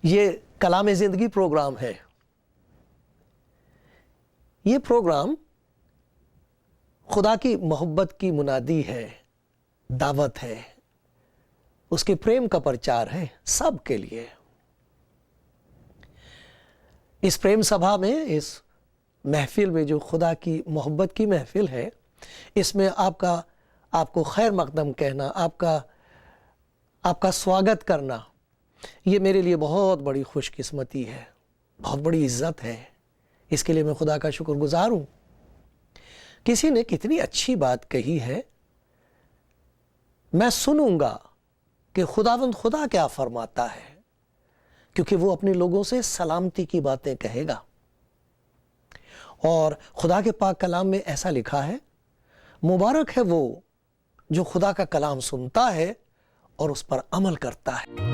ये कलाम ज़िंदगी प्रोग्राम है। ये प्रोग्राम खुदा की मोहब्बत की मुनादी है, दावत है, उसके प्रेम का प्रचार है सब के लिए। इस प्रेम सभा में, इस महफिल में, जो खुदा की मोहब्बत की महफिल है, इसमें आपको खैर मकदम कहना, आपका स्वागत करना, ये मेरे लिए बहुत बड़ी खुशकिस्मती है, बहुत बड़ी इज्जत है। इसके लिए मैं खुदा का शुक्रगुजार हूँ। किसी ने कितनी अच्छी बात कही है, मैं सुनूंगा कि खुदावंद खुदा क्या फरमाता है, क्योंकि वो अपने लोगों से सलामती की बातें कहेगा। और खुदा के पाक कलाम में ऐसा लिखा है, मुबारक है वो जो खुदा का कलाम सुनता है और उस पर अमल करता है।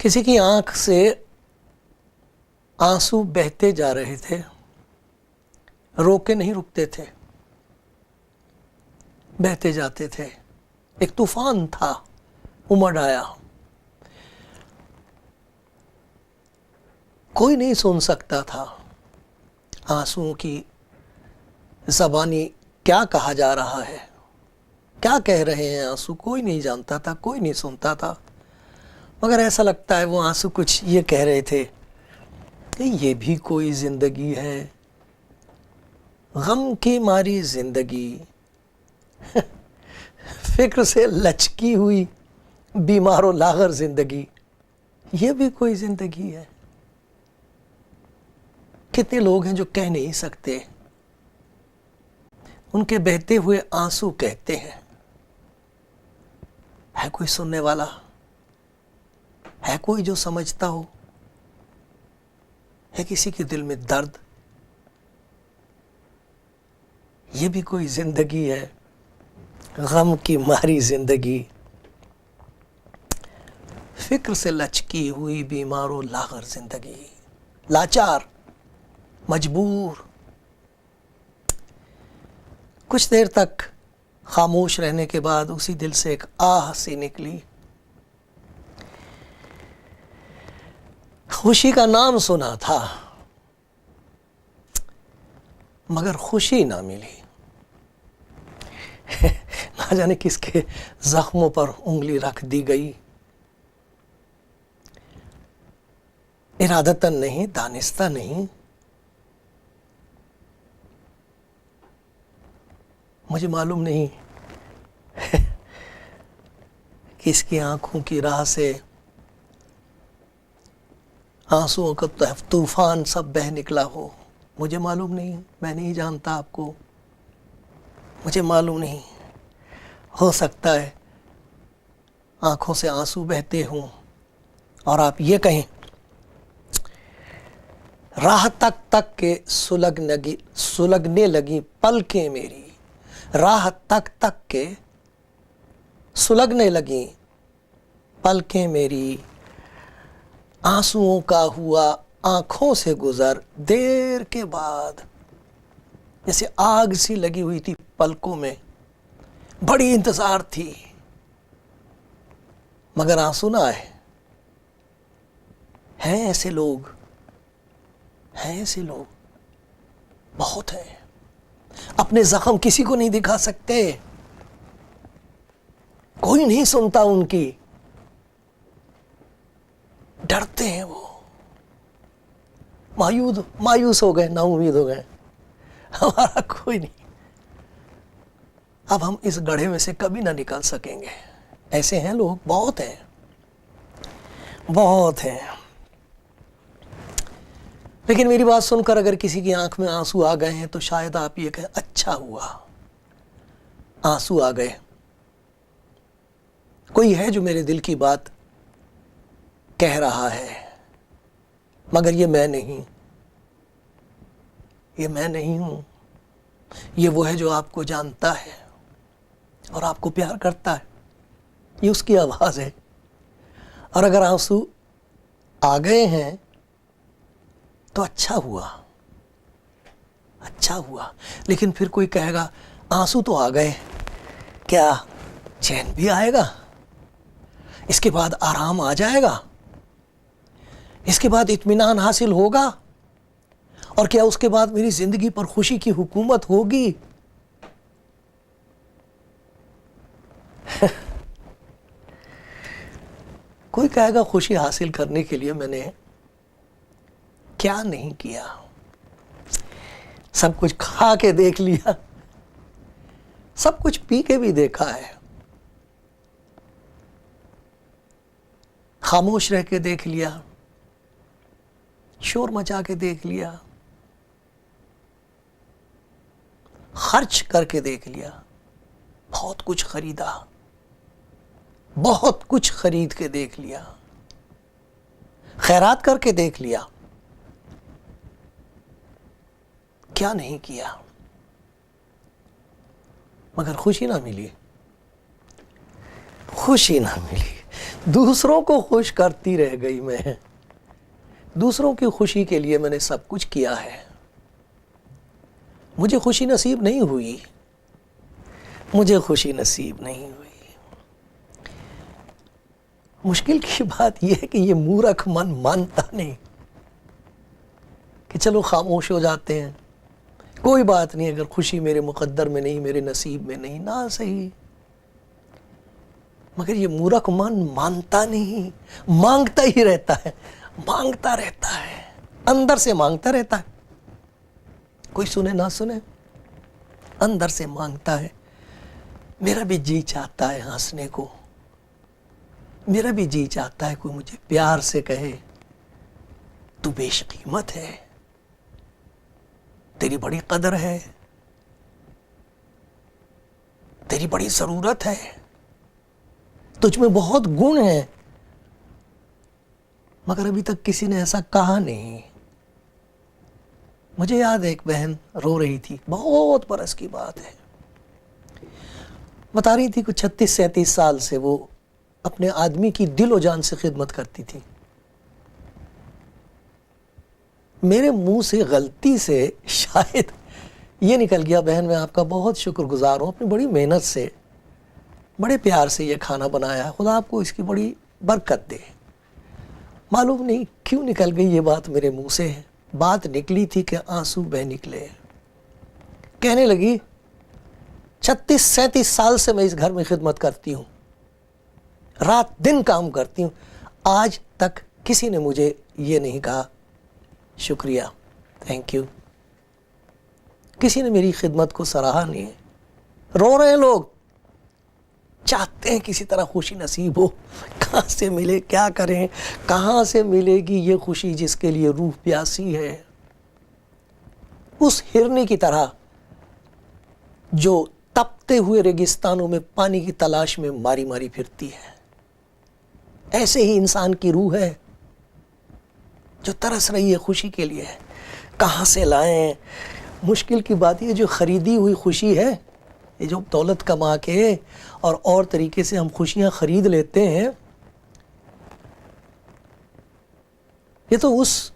किसी की आंख से आंसू बहते जा रहे थे, रोके नहीं रुकते थे, बहते जाते थे। एक तूफान था, उमड़ आया। कोई नहीं सुन सकता था आंसुओं की ज़बानी क्या कहा जा रहा है, क्या कह रहे हैं आंसू। कोई नहीं जानता था, कोई नहीं सुनता था। मगर ऐसा लगता है वो आंसू कुछ ये कह रहे थे कि ये भी कोई ज़िंदगी है, गम की मारी ज़िंदगी, फिक्र से लचकी हुई बीमारो लागर ज़िंदगी, ये भी कोई ज़िंदगी है। कितने लोग हैं जो कह नहीं सकते, उनके बहते हुए आंसू कहते हैं। है कोई सुनने वाला? है कोई जो समझता हो? है किसी के दिल में दर्द? ये भी कोई जिंदगी है, गम की मारी जिंदगी, फिक्र से लचकी हुई बीमारो लागर जिंदगी, लाचार, मजबूर। कुछ देर तक खामोश रहने के बाद उसी दिल से एक आह सी निकली। खुशी का नाम सुना था, मगर खुशी ना मिली। ना जाने किसके जख्मों पर उंगली रख दी गई। इरादतन नहीं, दानिस्ता नहीं। मुझे मालूम नहीं किसकी आंखों की राह से आंसुओं का तूफान सब बह निकला हो। मुझे मालूम नहीं, मैं नहीं जानता आपको, मुझे मालूम नहीं। हो सकता है आंखों से आंसू बहते हों और आप ये कहें, राह तक तक के सुलगने लगी पलकें मेरी, राह तक तक के सुलगने लगी पलकें मेरी, आंसुओं का हुआ आंखों से गुजर देर के बाद। जैसे आग सी लगी हुई थी पलकों में, बड़ी इंतजार थी मगर आंसू ना आए। हैं ऐसे लोग, हैं ऐसे लोग, बहुत हैं। अपने जख्म किसी को नहीं दिखा सकते, कोई नहीं सुनता उनकी, डरते हैं वो, मायूस हो गए, नाउम्मीद हो गए। हमारा कोई नहीं, अब हम इस गड्ढे में से कभी ना निकल सकेंगे। ऐसे हैं लोग, बहुत हैं, बहुत हैं। लेकिन मेरी बात सुनकर अगर किसी की आंख में आंसू आ गए हैं तो शायद आप ये कहें, अच्छा हुआ आंसू आ गए। कोई है जो मेरे दिल की बात कह रहा है, मगर ये मैं नहीं, ये मैं नहीं हूं। ये वो है जो आपको जानता है और आपको प्यार करता है। ये उसकी आवाज है। और अगर आंसू आ गए हैं तो अच्छा हुआ, अच्छा हुआ। लेकिन फिर कोई कहेगा, आंसू तो आ गए, क्या चैन भी आएगा? इसके बाद आराम आ जाएगा? इसके बाद इत्मीनान हासिल होगा? और क्या उसके बाद मेरी जिंदगी पर खुशी की हुकूमत होगी? कोई कहेगा, खुशी हासिल करने के लिए मैंने क्या नहीं किया, सब कुछ खा के देख लिया, सब कुछ पी के भी देखा है, खामोश रह के देख लिया, शोर मचा के देख लिया, खर्च करके देख लिया, बहुत कुछ खरीदा, बहुत कुछ खरीद के देख लिया, खैरात करके देख लिया, क्या नहीं किया, मगर खुशी ना मिली, खुशी ना मिली। दूसरों को खुश करती रह गई मैं। दूसरों की खुशी के लिए मैंने सब कुछ किया है, मुझे खुशी नसीब नहीं हुई, मुझे खुशी नसीब नहीं हुई। मुश्किल की बात यह है कि ये मूर्ख मन मानता नहीं कि चलो खामोश हो जाते हैं, कोई बात नहीं, अगर खुशी मेरे मुकद्दर में नहीं, मेरे नसीब में नहीं, ना सही। मगर ये मूर्ख मन मानता नहीं, मांगता ही रहता है, मांगता रहता है, अंदर से मांगता रहता है। कोई सुने ना सुने, अंदर से मांगता है। मेरा भी जी चाहता है हंसने को, मेरा भी जी चाहता है कोई मुझे प्यार से कहे तू बेशकीमत है, तेरी बड़ी कदर है, तेरी बड़ी जरूरत है, तुझ में बहुत गुण है। मगर अभी तक किसी ने ऐसा कहा नहीं। मुझे याद है एक बहन रो रही थी, बहुत बरस की बात है, बता रही थी कुछ 36-37 साल से वो अपने आदमी की दिलो जान से खिदमत करती थी। मेरे मुंह से गलती से शायद ये निकल गया, बहन मैं आपका बहुत शुक्रगुजार हूं, अपनी बड़ी मेहनत से बड़े प्यार से ये खाना बनाया, खुदा आपको इसकी बड़ी बरकत दे। मालूम नहीं क्यों निकल गई ये बात मेरे मुंह से, बात निकली थी कि आंसू बह निकले। कहने लगी 36-37 साल से मैं इस घर में खिदमत करती हूं, रात दिन काम करती हूं, आज तक किसी ने मुझे ये नहीं कहा शुक्रिया, थैंक यू। किसी ने मेरी खिदमत को सराहा नहीं। रो रहे हैं लोग, चाहते हैं किसी तरह खुशी नसीब हो, कहाँ से मिले, क्या करें, कहाँ से मिलेगी ये खुशी जिसके लिए रूह प्यासी है। उस हिरनी की तरह जो तपते हुए रेगिस्तानों में पानी की तलाश में मारी मारी फिरती है, ऐसे ही इंसान की रूह है जो तरस रही है खुशी के लिए। कहाँ से लाएं? मुश्किल की बात ये जो खरीदी हुई खुशी है, ये जो दौलत कमा के और तरीके से हम खुशियां खरीद लेते हैं, ये तो उस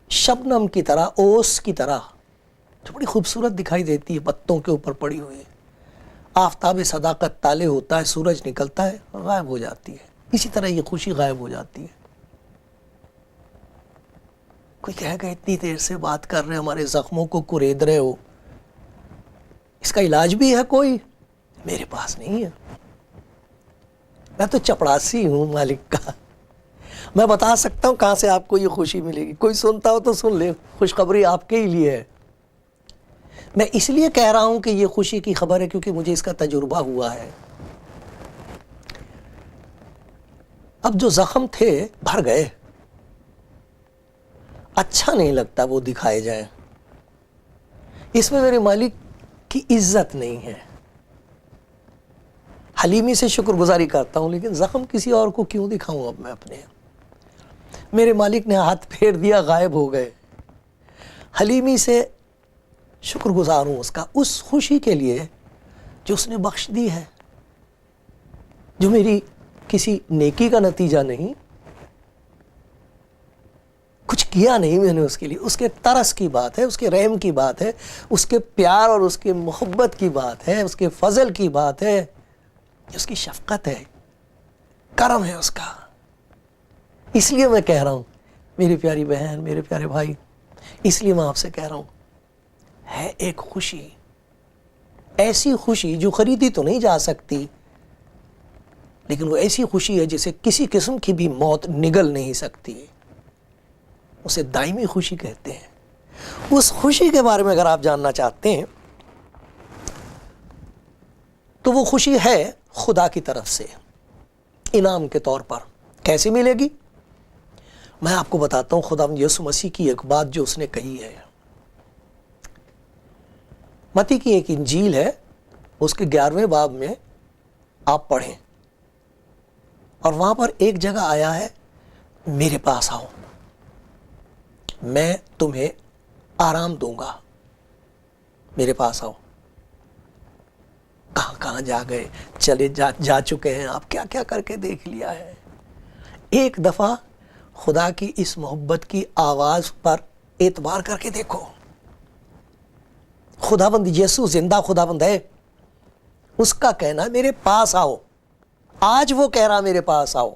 शबनम की तरह, ओस की तरह जो बड़ी खूबसूरत दिखाई देती है पत्तों के ऊपर पड़ी हुई, आफताब सदाकत ताले होता है, सूरज निकलता है, गायब हो जाती है। इसी तरह ये खुशी गायब हो जाती है। कोई कहेगा इतनी देर से बात कर रहे, हमारे जख्मों को कुरेद रहे हो, इसका इलाज भी है कोई? मेरे पास नहीं है, मैं तो चपड़ासी हूं मालिक का। मैं बता सकता हूं कहां से आपको ये खुशी मिलेगी, कोई सुनता हो तो सुन ले, खुशखबरी आपके ही लिए है। मैं इसलिए कह रहा हूं कि ये खुशी की खबर है क्योंकि मुझे इसका तजुर्बा हुआ है। अब जो जख्म थे भर गए, अच्छा नहीं लगता वो दिखाए जाए, इसमें मेरे मालिक की इज्जत नहीं है। हलीमी से शुक्रगुजारी करता हूं, लेकिन जख्म किसी और को क्यों दिखाऊं? अब मैं अपने, मेरे मालिक ने हाथ फेर दिया, गायब हो गए। हलीमी से शुक्रगुजार हूं उसका, उस खुशी के लिए जो उसने बख्श दी है, जो मेरी किसी नेकी का नतीजा नहीं, कुछ किया नहीं मैंने उसके लिए, उसके तरस की बात है, उसके रहम की बात है, उसके प्यार और उसके मोहब्बत की बात है, उसके फजल की बात है, उसकी शफकत है, करम है उसका। इसलिए मैं कह रहा हूं मेरी प्यारी बहन, मेरे प्यारे भाई, इसलिए मैं आपसे कह रहा हूं, है एक खुशी, ऐसी खुशी जो खरीदी तो नहीं जा सकती, लेकिन वो ऐसी खुशी है जिसे किसी किस्म की भी मौत निगल नहीं सकती, उसे दायमी खुशी कहते हैं। उस खुशी के बारे में अगर आप जानना चाहते हैं तो वो खुशी है खुदा की तरफ से इनाम के तौर पर। कैसे मिलेगी? मैं आपको बताता हूं खुदा यीशु मसीह की एक बात जो उसने कही है। मत्ती की एक इंजील है, उसके 11वें बाब में आप पढ़ें, और वहां पर एक जगह आया है, मेरे पास आओ, मैं तुम्हें आराम दूंगा, मेरे पास आओ। कहां कहां जा गए, चले जा चुके हैं आप, क्या क्या करके देख लिया है, एक दफ़ा खुदा की इस मोहब्बत की आवाज़ पर एतबार करके देखो। खुदाबंद यीशु जिंदा खुदाबंद है, उसका कहना मेरे पास आओ। आज वो कह रहा मेरे पास आओ।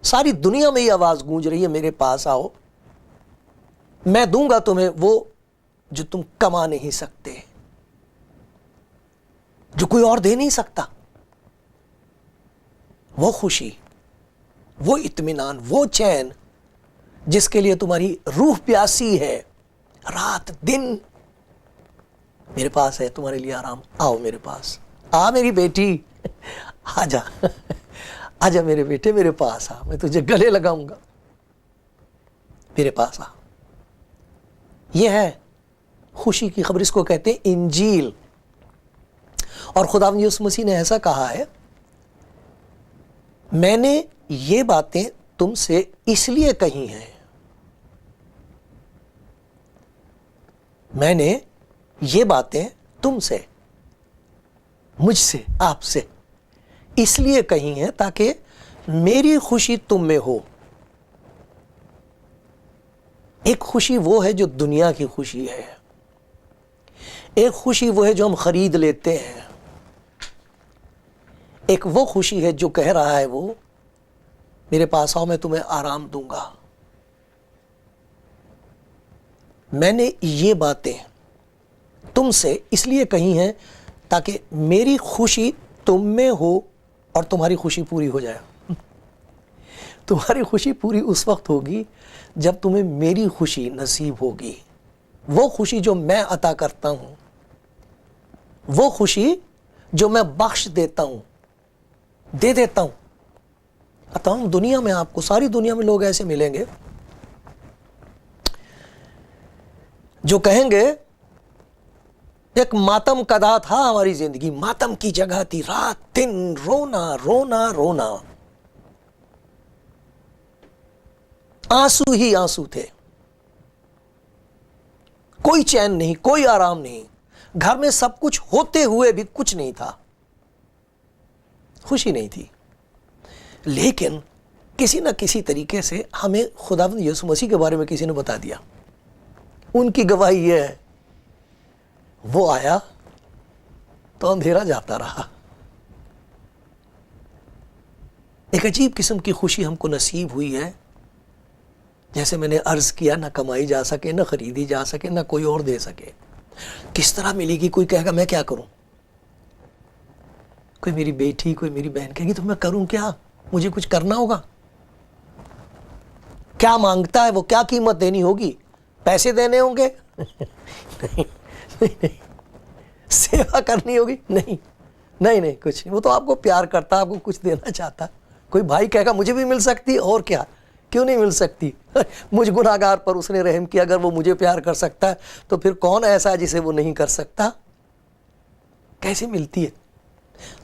सारी दुनिया में ये आवाज़ गूंज रही है, मेरे पास आओ, मैं दूंगा तुम्हें वो जो तुम कमा नहीं सकते, जो कोई और दे नहीं सकता। वो खुशी, वो इत्मीनान, वो चैन जिसके लिए तुम्हारी रूह प्यासी है रात दिन, मेरे पास है तुम्हारे लिए आराम। आओ मेरे पास, आ मेरी बेटी, आजा आजा मेरे बेटे, मेरे पास आ, मैं तुझे गले लगाऊंगा, मेरे पास आ। यह है खुशी की खबर, इसको कहते हैं इंजील। और खुदावंद यीशु मसीह ने ऐसा कहा है, मैंने ये बातें तुमसे इसलिए कही हैं, मैंने ये बातें तुमसे, मुझसे, आपसे इसलिए कही हैं ताकि मेरी खुशी तुम में हो। एक खुशी वो है जो दुनिया की खुशी है, एक खुशी वो है जो हम खरीद लेते हैं, एक वो खुशी है जो कह रहा है वो, मेरे पास आओ मैं तुम्हें आराम दूंगा। मैंने ये बातें तुमसे इसलिए कही हैं ताकि मेरी खुशी तुम में हो और तुम्हारी खुशी पूरी हो जाए। तुम्हारी खुशी पूरी उस वक्त होगी जब तुम्हें मेरी खुशी नसीब होगी। वो खुशी जो मैं अता करता हूँ, वो खुशी जो मैं बख्श देता हूँ, दे देता हूँ। तमाम दुनिया में आपको, सारी दुनिया में लोग ऐसे मिलेंगे जो कहेंगे एक मातम कदा था हमारी जिंदगी, मातम की जगह थी, रात दिन रोना रोना रोना, आंसू ही आंसू थे, कोई चैन नहीं, कोई आराम नहीं, घर में सब कुछ होते हुए भी कुछ नहीं था, खुशी नहीं थी। लेकिन किसी ना किसी तरीके से हमें खुदावंद यीशु मसीह के बारे में किसी ने बता दिया। उनकी गवाही यह है, वो आया तो अंधेरा जाता रहा। एक अजीब किस्म की खुशी हमको नसीब हुई है, जैसे मैंने अर्ज किया, ना कमाई जा सके, ना खरीदी जा सके, ना कोई और दे सके। किस तरह मिलेगी? कोई कहेगा मैं क्या करूं, कोई मेरी बेटी, कोई मेरी बहन कहेगी तो मैं करूं क्या, मुझे कुछ करना होगा। क्या मांगता है वो, क्या कीमत देनी होगी, पैसे देने होंगे? नहीं, नहीं, सेवा करनी होगी? नहीं नहीं नहीं, कुछ नहीं। वो तो आपको प्यार करता, आपको कुछ देना चाहता। कोई भाई कहेगा मुझे भी मिल सकती, और क्या, क्यों नहीं मिल सकती? मुझ गुनाहगार पर उसने रहम किया, अगर वो मुझे प्यार कर सकता है तो फिर कौन ऐसा है जिसे वो नहीं कर सकता? कैसे मिलती है?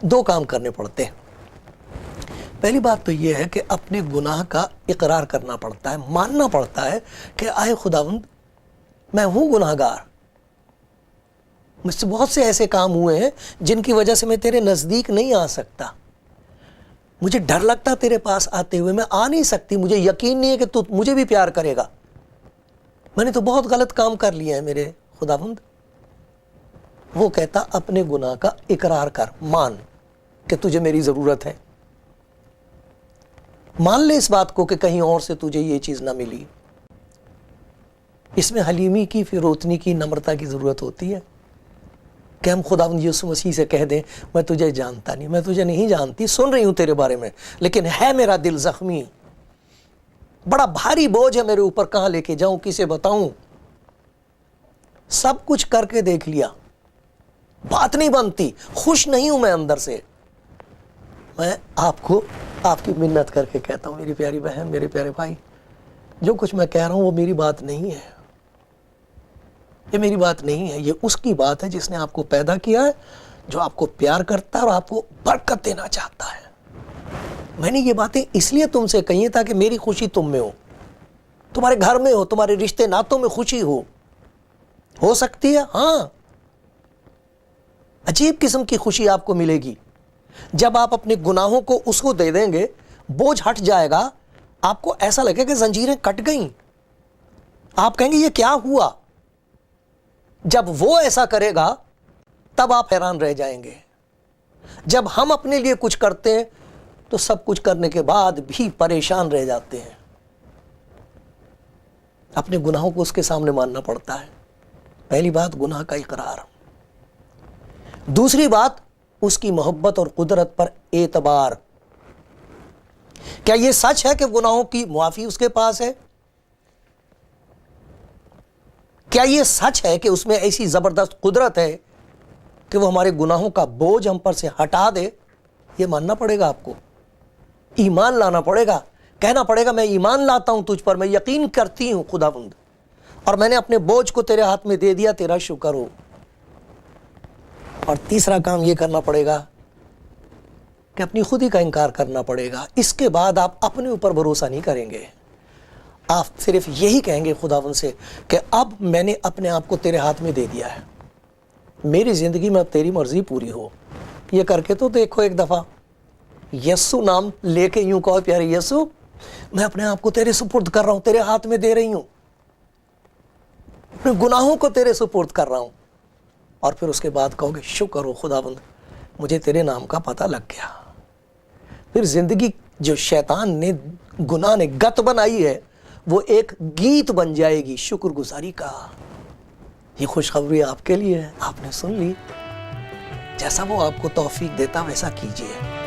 दो काम करने पड़ते हैं। पहली बात तो यह है कि अपने गुनाह का इकरार करना पड़ता है, मानना पड़ता है कि आए खुदावंद मैं हूं गुनाहगार, मुझसे बहुत से ऐसे काम हुए हैं जिनकी वजह से मैं तेरे नज़दीक नहीं आ सकता, मुझे डर लगता तेरे पास आते हुए, मैं आ नहीं सकती, मुझे यकीन नहीं है कि तू मुझे भी प्यार करेगा, मैंने तो बहुत गलत काम कर लिया है मेरे खुदावंद। वो कहता अपने गुनाह का इकरार कर, मान कि तुझे मेरी ज़रूरत है, मान ले इस बात को कि कहीं और से तुझे ये चीज़ ना मिली। इसमें हलीमी की, फिरोतनी की, नम्रता की ज़रूरत होती है कि हम खुदावंद यीशु मसीह से कह दें मैं तुझे जानता नहीं, मैं तुझे नहीं जानती, सुन रही हूँ तेरे बारे में, लेकिन है मेरा दिल ज़ख्मी, बड़ा भारी बोझ है मेरे ऊपर, कहाँ लेके जाऊँ, किसे बताऊँ, सब कुछ करके देख लिया, बात नहीं बनती, खुश नहीं हूँ मैं अंदर से। मैं आपको आपकी मिन्नत करके कहता हूँ मेरी प्यारी बहन, मेरे प्यारे भाई, जो कुछ मैं कह रहा हूँ वो मेरी बात नहीं है, ये मेरी बात नहीं है, ये उसकी बात है जिसने आपको पैदा किया है, जो आपको प्यार करता है और आपको बरकत देना चाहता है। मैंने ये बातें इसलिए तुमसे कही हैं ताकि मेरी खुशी तुम में हो, तुम्हारे घर में हो, तुम्हारे रिश्ते नातों में खुशी हो सकती है। हाँ, अजीब किस्म की खुशी आपको मिलेगी जब आप अपने गुनाहों को उसको दे देंगे, बोझ हट जाएगा, आपको ऐसा लगेगा कि जंजीरें कट गईं। आप कहेंगे ये क्या हुआ। जब वो ऐसा करेगा तब आप हैरान रह जाएंगे। जब हम अपने लिए कुछ करते हैं तो सब कुछ करने के बाद भी परेशान रह जाते हैं। अपने गुनाहों को उसके सामने मानना पड़ता है। पहली बात गुनाह का इकरार। दूसरी बात उसकी मोहब्बत और कुदरत पर एतबार। क्या यह सच है कि गुनाहों की मुआफी उसके पास है? क्या यह सच है कि उसमें ऐसी जबरदस्त कुदरत है कि वो हमारे गुनाहों का बोझ हम पर से हटा दे? यह मानना पड़ेगा आपको, ईमान लाना पड़ेगा, कहना पड़ेगा मैं ईमान लाता हूं तुझ पर, मैं यकीन करती हूं खुदावंद, और मैंने अपने बोझ को तेरे हाथ में दे दिया, तेरा शुक्र हो। और तीसरा काम यह करना पड़ेगा कि अपनी खुदी का इनकार करना पड़ेगा। इसके बाद आप अपने ऊपर भरोसा नहीं करेंगे, आप सिर्फ यही कहेंगे खुदावंद से कि अब मैंने अपने आप को तेरे हाथ में दे दिया है, मेरी ज़िंदगी में अब तेरी मर्ज़ी पूरी हो। ये करके तो देखो एक दफ़ा, यस्सु नाम लेके यूं कहो, प्यारे यस्सु मैं अपने आप को तेरे सुपुर्द कर रहा हूँ, तेरे हाथ में दे रही हूँ, अपने गुनाहों को तेरे सुपुर्द कर रहा हूँ। और फिर उसके बाद कहोगे शुक्र हो खुदावंद, मुझे तेरे नाम का पता लग गया। फिर ज़िंदगी जो शैतान ने, गुनाह ने गत बनाई है, वो एक गीत बन जाएगी शुक्रगुजारी का। ये खुशखबरी आपके लिए है, आपने सुन ली। जैसा वो आपको तौफीक देता वैसा कीजिए।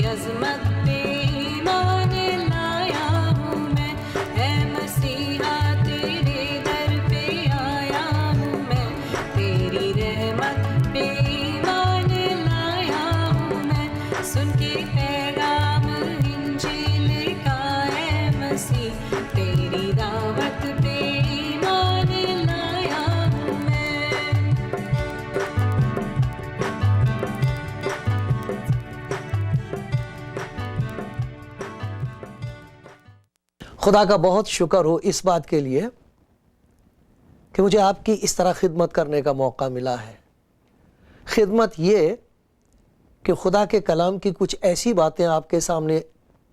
अज़मत पे ईमान लाया खुदा का बहुत शुक्र हो इस बात के लिए कि मुझे आपकी इस तरह खिदमत करने का मौका मिला है। खिदमत ये कि खुदा के कलाम की कुछ ऐसी बातें आपके सामने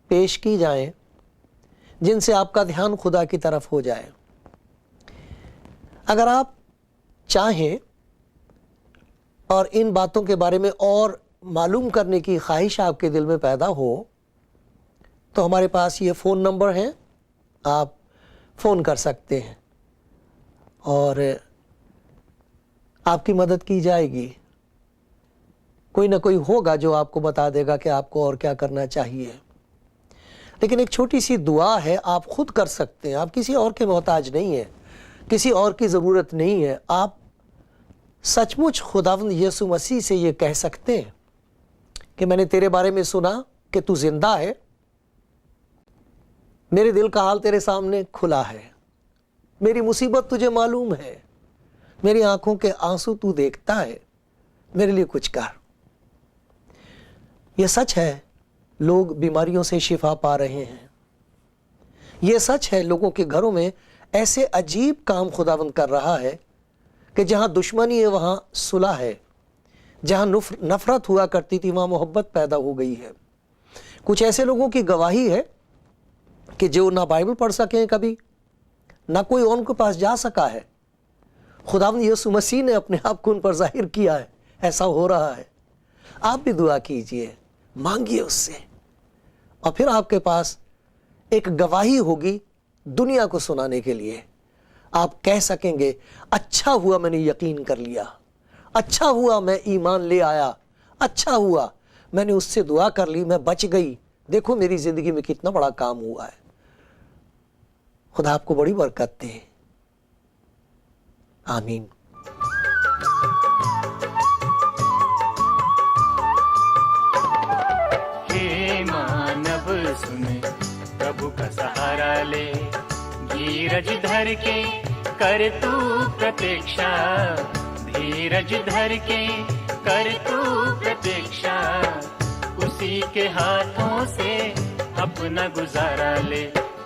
पेश की जाएं जिनसे आपका ध्यान खुदा की तरफ हो जाए। अगर आप चाहें और इन बातों के बारे में और मालूम करने की ख्वाहिश आपके दिल में पैदा हो तो हमारे पास ये फ़ोन नंबर है, आप फ़ोन कर सकते हैं और आपकी मदद की जाएगी। कोई ना कोई होगा जो आपको बता देगा कि आपको और क्या करना चाहिए। लेकिन एक छोटी सी दुआ है, आप खुद कर सकते हैं। आप किसी और के मोहताज नहीं हैं, किसी और की ज़रूरत नहीं है। आप सचमुच खुदावंद यीशु मसीह से ये कह सकते हैं कि मैंने तेरे बारे में सुना कि तू जिंदा है, मेरे दिल का हाल तेरे सामने खुला है, मेरी मुसीबत तुझे मालूम है, मेरी आंखों के आंसू तू देखता है, मेरे लिए कुछ कर। यह सच है, लोग बीमारियों से शिफा पा रहे हैं। यह सच है, लोगों के घरों में ऐसे अजीब काम खुदावंद कर रहा है कि जहां दुश्मनी है वहां सुलह है, जहां नफरत हुआ करती थी वहां मोहब्बत पैदा हो गई है। कुछ ऐसे लोगों की गवाही है कि जो ना बाइबल पढ़ सके कभी, ना कोई उनके पास जा सका है, खुदावंद यीशु मसीह ने अपने आप को उन पर जाहिर किया है। ऐसा हो रहा है। आप भी दुआ कीजिए, मांगिए उससे, और फिर आपके पास एक गवाही होगी दुनिया को सुनाने के लिए। आप कह सकेंगे, अच्छा हुआ मैंने यकीन कर लिया, अच्छा हुआ मैं ईमान ले आया, अच्छा हुआ मैंने उससे दुआ कर ली, मैं बच गई। देखो मेरी जिंदगी में कितना बड़ा काम हुआ है। खुदा आपको बड़ी बरकत दे। आमीन। हे मानव सुन, प्रभु का सहारा ले, धीरज धर के कर तू प्रतीक्षा, धीरज धर के कर तू प्रतीक्षा, उसी के हाथों से अपना गुजारा ले।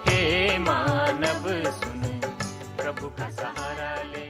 हे मानव सुन, प्रभु का सहारा ले।